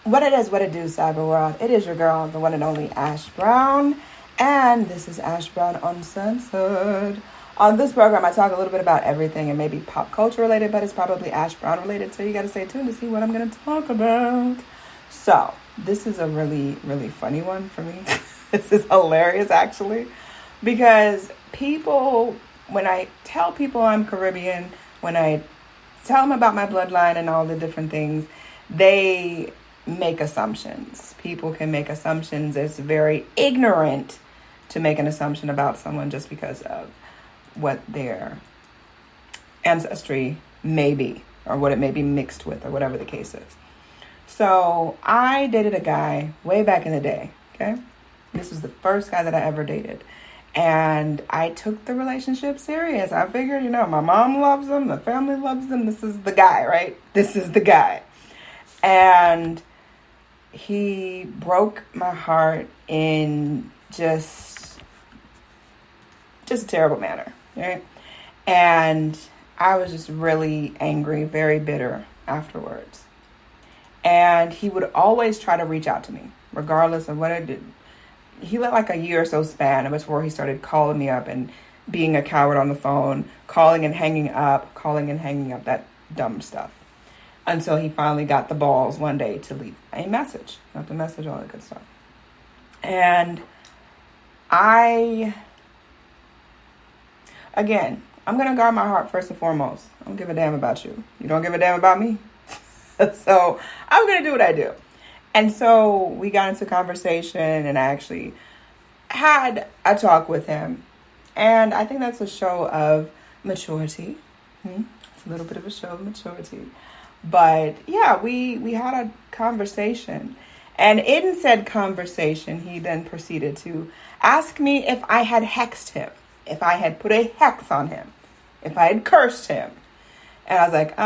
What it is, what it do, Cyber World. It is your girl, the one and only Ash Brown. And this is Ash Brown Uncensored. On this program, I talk a little bit about everything and maybe pop culture related, but it's probably Ash Brown related. So you got to stay tuned to see what I'm going to talk about. So this is a really, really funny one for me. This is hilarious, actually. Because people, when I tell people I'm Caribbean, when I tell them about my bloodline and all the different things, they make assumptions. People can make assumptions. It's very ignorant to make an assumption about someone just because of what their ancestry may be or what it may be mixed with or whatever the case is. So I dated a guy way back in the day, okay? This was the first guy that I ever dated. And I took the relationship serious. I figured, my mom loves him, the family loves him. This is the guy, right? This is the guy. And he broke my heart in just a terrible manner, right? And I was just really angry, very bitter afterwards. And he would always try to reach out to me, regardless of what I did. He let like a year or so span before he started calling me up and being a coward on the phone, calling and hanging up, that dumb stuff. Until he finally got the balls one day to leave a message. Left a message, all that good stuff. And I'm going to guard my heart first and foremost. I don't give a damn about you. You don't give a damn about me. So I'm going to do what I do. And so we got into conversation and I actually had a talk with him. And I think that's a show of maturity. It's a little bit of a show of maturity. But yeah, we had a conversation. And in said conversation, he then proceeded to ask me if I had hexed him, if I had put a hex on him, if I had cursed him. And I was like,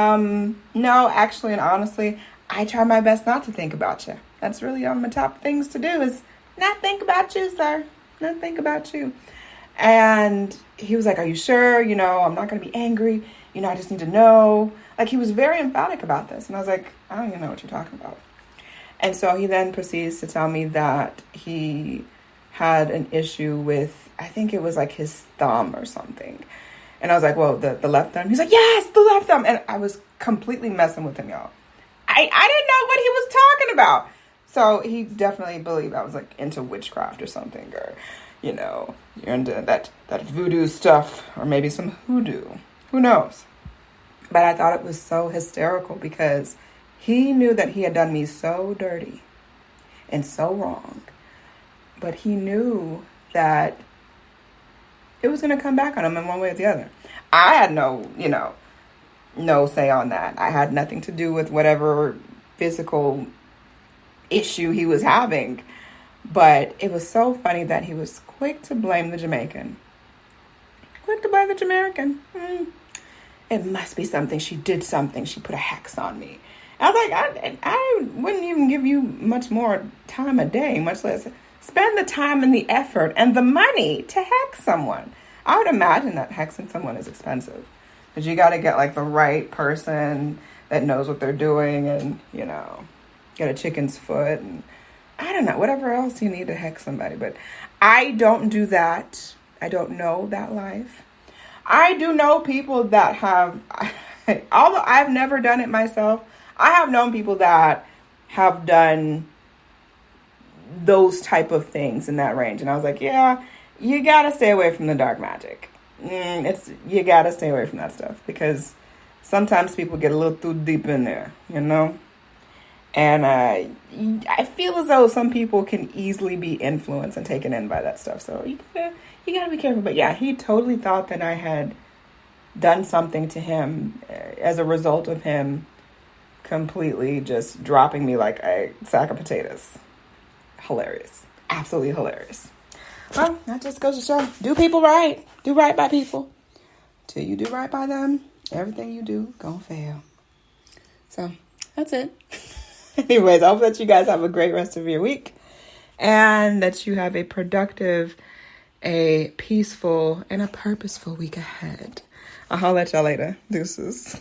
no, actually and honestly, I try my best not to think about you. That's really on my top things to do is not think about you, sir. Not think about you. And he was like, are you sure? I'm not going to be angry. I just need to know. Like, he was very emphatic about this. And I was like, I don't even know what you're talking about. And so he then proceeds to tell me that he had an issue with, I think it was like his thumb or something. And I was like, well, the left thumb? He's like, yes, the left thumb. And I was completely messing with him, y'all. I didn't know what he was talking about. So he definitely believed I was like into witchcraft or something, or, you're into that voodoo stuff, or maybe some hoodoo. Who knows? But I thought it was so hysterical because he knew that he had done me so dirty and so wrong. But he knew that it was going to come back on him in one way or the other. I had no say on that. I had nothing to do with whatever physical issue he was having. But it was so funny that he was quick to blame the Jamaican. It must be something. She did something. She put a hex on me. I was like, I wouldn't even give you much more time a day, much less spend the time and the effort and the money to hex someone. I would imagine that hexing someone is expensive. Because you got to get like the right person that knows what they're doing and, get a chicken's foot and I don't know, whatever else you need to hex somebody. But I don't do that. I don't know that life. I do know people that have, although I've never done it myself, I have known people that have done those type of things in that range. And I was like, yeah, you got to stay away from the dark magic. You got to stay away from that stuff because sometimes people get a little too deep in there, And I feel as though some people can easily be influenced and taken in by that stuff. So you gotta be careful. But yeah, he totally thought that I had done something to him as a result of him completely just dropping me like a sack of potatoes. Hilarious. Absolutely hilarious. Well, that just goes to show, do people right. Do right by people. Till you do right by them, everything you do gonna fail. So that's it. Anyways, I hope that you guys have a great rest of your week and that you have a productive, a peaceful, and a purposeful week ahead. I'll holler at y'all later. Deuces.